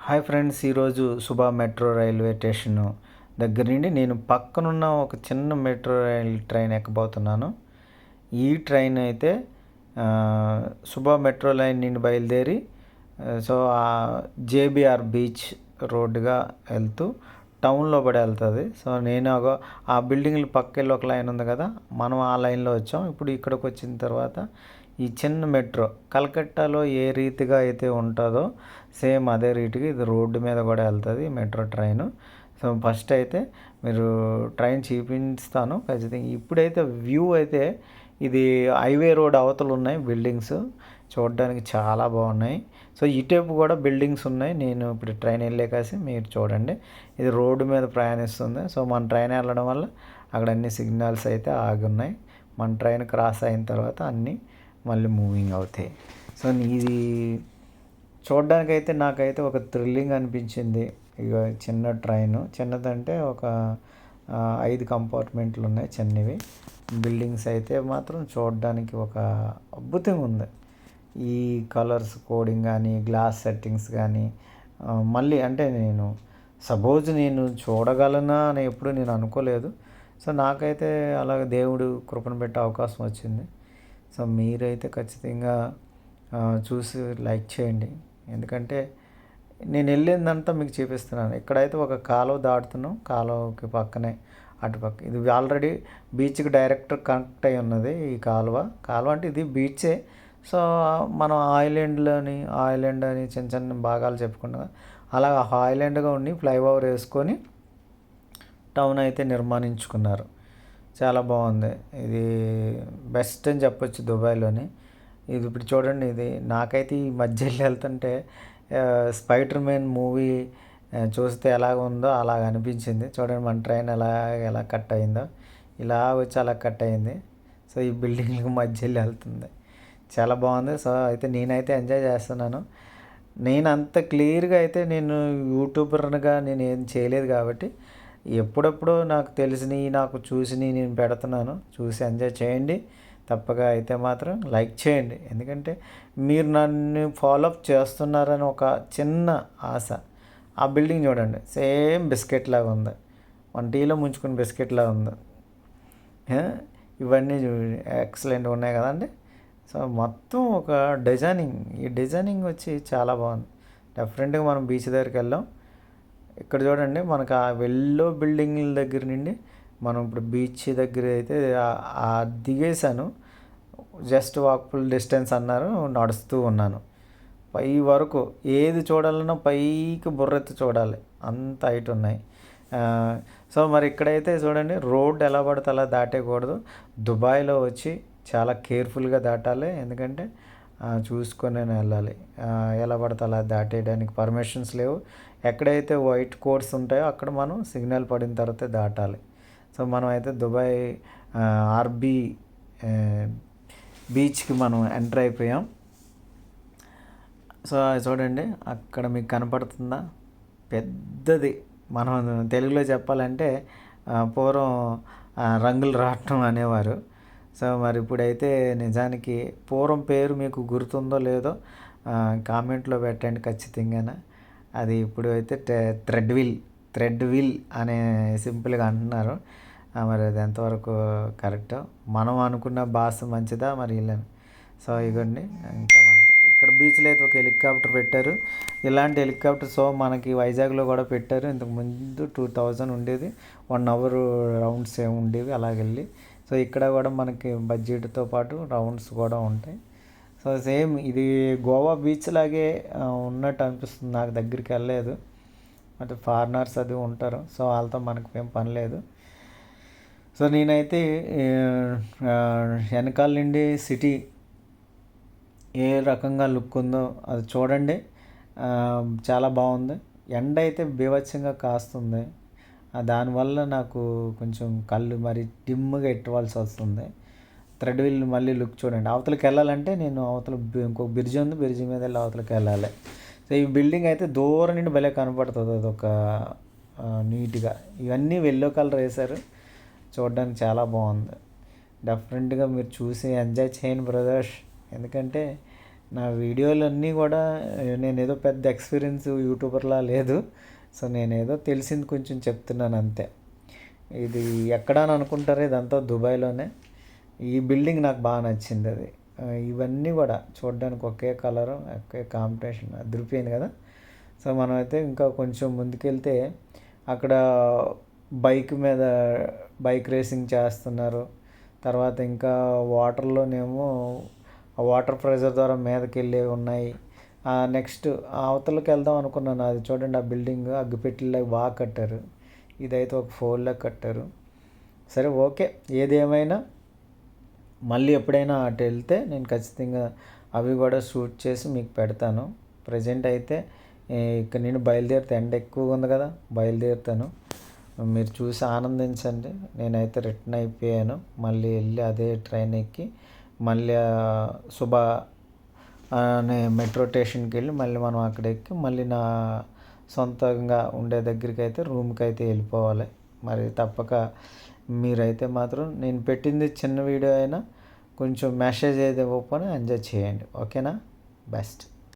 Hi friends, ఈరోజు Subha metro railway station దగ్గర నుండి నేను పక్కనున్న ఒక చిన్న మెట్రో రైల్ ట్రైన్ ఎక్కబోతున్నాను. ఈ ట్రైన్ అయితే సుభా మెట్రో లైన్ నుండి బయలుదేరి జేబీఆర్ బీచ్ రోడ్డుగా వెళ్తూ టౌన్లో పడి వెళ్తుంది. సో నేను ఆ బిల్డింగ్ల పక్కెళ్ళి ఒక లైన్ ఉంది కదా, మనం ఆ లైన్లో వచ్చాం. ఇప్పుడు ఇక్కడికి వచ్చిన తర్వాత ఈ చిన్న మెట్రో కలకట్టాలో ఏ రీతిగా అయితే ఉంటుందో సేమ్ అదే రీతిగా ఇది రోడ్డు మీద కూడా వెళ్తుంది మెట్రో ట్రైన్. సో ఫస్ట్ అయితే మీరు ట్రైన్ చూపిస్తాను ఖచ్చితంగా. ఇప్పుడైతే వ్యూ అయితే ఇది హైవే రోడ్ అవతలు ఉన్నాయి బిల్డింగ్స్, చూడడానికి చాలా బాగున్నాయి. సో ఇటేపు కూడా బిల్డింగ్స్ ఉన్నాయి. నేను ఇప్పుడు ట్రైన్ వెళ్ళే కాసి మీరు చూడండి, ఇది రోడ్డు మీద ప్రయాణిస్తుంది. సో మన ట్రైన్ వెళ్ళడం వల్ల అక్కడ అన్ని సిగ్నల్స్ అయితే ఆగి ఉన్నాయి. మన ట్రైన్ క్రాస్ అయిన తర్వాత అన్నీ మళ్ళీ మూవింగ్ అవుతాయి. సో ఇది చూడడానికైతే నాకైతే ఒక థ్రిల్లింగ్ అనిపించింది. ఇక చిన్న ట్రైను, చిన్నదంటే ఒక 5 కంపార్ట్మెంట్లు ఉన్నాయి చిన్నవి. బిల్డింగ్స్ అయితే మాత్రం చూడడానికి ఒక అద్భుతంగా ఉంది. ఈ కలర్స్ కోడింగ్ కానీ గ్లాస్ సెట్టింగ్స్ కానీ మళ్ళీ అంటే నేను చూడగలనా అని ఎప్పుడు నేను అనుకోలేదు. సో నాకైతే అలాగ దేవుడు కృపను పెట్టే అవకాశం వచ్చింది. సో మీరైతే ఖచ్చితంగా చూసి లైక్ చేయండి, ఎందుకంటే నేను వెళ్ళిందంతా మీకు చూపిస్తున్నాను. ఇక్కడైతే ఒక కాలువ దాటుతున్నాం, కాలువకి పక్కనే అటుపక్క ఇది ఆల్రెడీ బీచ్కి డైరెక్ట్ కనెక్ట్ అయి ఉన్నది. ఈ కాలువ అంటే ఇది బీచే. సో మనం ఐలాండ్ అని చిన్న చిన్న భాగాలు చెప్పుకున్నాం, అలా ఐలాండ్గా ఉండి ఫ్లైఓవర్ వేసుకొని టౌన్ అయితే నిర్మాణించుకున్నారు. చాలా బాగుంది. ఇది బెస్ట్ అని చెప్పొచ్చు దుబాయ్లోని. ఇది ఇప్పుడు చూడండి, ఇది నాకైతే ఈ మధ్య వెళ్తుంటే స్పైడర్ మ్యాన్ మూవీ చూస్తే ఎలాగ ఉందో అలాగ అనిపించింది. చూడండి మన ట్రైన్ ఎలా కట్ అయిందో, ఇలా వచ్చి అలా కట్ అయింది. సో ఈ బిల్డింగ్లకు మధ్యలో వెళ్తుంది, చాలా బాగుంది. సో అయితే నేనైతే ఎంజాయ్ చేస్తున్నాను. నేను అంత క్లియర్గా అయితే నేను యూట్యూబర్గా నేను ఏం చేయలేదు కాబట్టి ఎప్పుడెప్పుడో నాకు తెలిసినవి నాకు చూసినవి నేను పెడుతున్నాను. చూసి ఎంజాయ్ చేయండి. తప్పగా అయితే మాత్రం లైక్ చేయండి, ఎందుకంటే మీరు నన్ను ఫాలోఅప్ చేస్తున్నారని ఒక చిన్న ఆశ. ఆ బిల్డింగ్ చూడండి, సేమ్ బిస్కెట్ లాగా ఉంది, మన టీలో ముంచుకున్న బిస్కెట్ లాగా ఉంది. ఇవన్నీ ఎక్సలెంట్గా ఉన్నాయి కదండి. సో మొత్తం ఒక ఈ డిజైనింగ్ వచ్చి చాలా బాగుంది. డెఫినెట్గా మనం బీచ్ దగ్గరికి వెళ్ళాం. ఇక్కడ చూడండి, మనకు ఆ వెల్లో బిల్డింగ్ల దగ్గర నుండి మనం ఇప్పుడు బీచ్ దగ్గర అయితే దిగేశాను. జస్ట్ వాక్ఫుల్ డిస్టెన్స్ అన్నారు, నడుస్తూ ఉన్నాను. పై వరకు ఏది చూడాలన్నా పైకి బుర్రెత్తి చూడాలి, అంత హైట్ ఉన్నాయి. సో మరి ఇక్కడైతే చూడండి, రోడ్ ఎలా పడితే అలా దాటేయకూడదు. దుబాయ్లో వచ్చి చాలా కేర్ఫుల్గా దాటాలి, ఎందుకంటే చూసుకొని వెళ్ళాలి. ఎలా పడితే అలా దాటేయడానికి పర్మిషన్స్ లేవు. ఎక్కడైతే వైట్ కోడ్స్ ఉంటాయో అక్కడ మనం సిగ్నల్ పడిన తర్వాతే దాటాలి. సో మనం అయితే దుబాయ్ ఆర్బీ బీచ్కి మనం ఎంటర్ అయిపోయాం. సో చూడండి, అక్కడ మీకు కనపడుతుందా పెద్దది. మనం తెలుగులో చెప్పాలంటే పూర్వం రంగులు రాట్నం అనేవారు. సో మరి ఇప్పుడైతే నిజానికి పూర్వం పేరు మీకు గుర్తుందో లేదో కామెంట్లో పెట్టండి ఖచ్చితంగా. అది ఇప్పుడు అయితే థ్రెడ్ వీల్ అనే సింపుల్గా అంటున్నారు. మరి అది ఎంతవరకు కరెక్టో, మనం అనుకున్న భాష మంచిదా మరి వీళ్ళని. సో ఇగోండి, ఇంకా మనకి ఇక్కడ బీచ్లో అయితే ఒక హెలికాప్టర్ పెట్టారు. ఇలాంటి హెలికాప్టర్ సో మనకి వైజాగ్లో కూడా పెట్టారు. ఇంతకుముందు 2000 ఉండేది, 1 అవర్ రౌండ్స్ ఏమి ఉండేవి అలాగెళ్ళి. సో ఇక్కడ కూడా మనకి బడ్జెట్తో పాటు రౌండ్స్ కూడా ఉంటాయి. సో సేమ్ ఇది గోవా బీచ్ లాగే ఉన్నట్టు అనిపిస్తుంది నాకు. దగ్గరికి వెళ్ళలేదు, అంటే ఫారినర్స్ అది ఉంటారు, సో వాళ్ళతో మనకు ఏం పని లేదు. సో నేనైతే వెనకాల నుండి సిటీ ఏ రకంగా లుక్ ఉందో అది చూడండి, చాలా బాగుంది. ఎండ అయితే బీభత్సంగా కాస్తుంది, దానివల్ల నాకు కొంచెం కళ్ళు మరి డిమ్గా ఎట్టవలసి వస్తుంది. థ్రెడ్ వీల్ మళ్ళీ లుక్ చూడండి. అవతలకి వెళ్ళాలంటే నేను ఇంకొక బ్రిడ్జ్ ఉంది, బ్రిడ్జ్ మీద వెళ్ళి అవతలకి వెళ్ళాలి. సో ఈ బిల్డింగ్ అయితే దూరం నుండి భలే కనపడుతుంది, అదొక నీట్గా. ఇవన్నీ ఎల్లో కలర్ వేశారు, చూడడానికి చాలా బాగుంది. డెఫినెట్గా మీరు చూసి ఎంజాయ్ చేయండి బ్రదర్స్, ఎందుకంటే నా వీడియోలన్నీ కూడా నేనేదో పెద్ద ఎక్స్పీరియన్స్ యూట్యూబర్లా లేదు. సో నేనేదో తెలిసింది కొంచెం చెప్తున్నాను అంతే. ఇది ఎక్కడ అని అనుకుంటారు, ఇదంతా దుబాయ్లోనే. ఈ బిల్డింగ్ నాకు బాగా నచ్చింది అది. ఇవన్నీ కూడా చూడడానికి ఒకే కలరు, ఒకే కాంబినేషన్, అదిరిపోయింది కదా. సో మనమైతే ఇంకా కొంచెం ముందుకెళ్తే అక్కడ బైక్ మీద బైక్ రేసింగ్ చేస్తున్నారు. తర్వాత ఇంకా వాటర్లోనేమో ఆ వాటర్ ప్రెజర్ ద్వారా మీదకి వెళ్ళేవి ఉన్నాయి. నెక్స్ట్ అవతలకి వెళ్దాం అనుకున్నాను. అది చూడండి, ఆ బిల్డింగ్ అగ్గిపెట్టెలాగా బాగా కట్టారు. ఇదైతే ఒక ఫోల్లా కట్టారు. సరే ఓకే, ఏది ఏమైనా మళ్ళీ ఎప్పుడైనా అటు వెళ్తే నేను ఖచ్చితంగా అవి కూడా షూట్ చేసి మీకు పెడతాను. ప్రజెంట్ అయితే ఇక్కడ నేను బయలుదేరితే ఎండ ఎక్కువగా ఉంది కదా, బయలుదేరుతాను. మీరు చూసి ఆనందించండి. నేనైతే రిటర్న్ అయిపోయాను. మళ్ళీ వెళ్ళి అదే ట్రైన్ ఎక్కి మళ్ళీ శుభ అనే మెట్రో స్టేషన్కి వెళ్ళి మళ్ళీ మనం అక్కడ ఎక్కి మళ్ళీ నా సొంతంగా ఉండే దగ్గరికి అయితే రూమ్కి అయితే వెళ్ళిపోవాలి. మరి తప్పక మీరైతే మాత్రం నేను పెట్టింది చిన్న వీడియో అయినా కొంచెం మెసేజ్ అయితే ఓపెన్ ఎంజాయ్ చేయండి. ఓకేనా? బెస్ట్.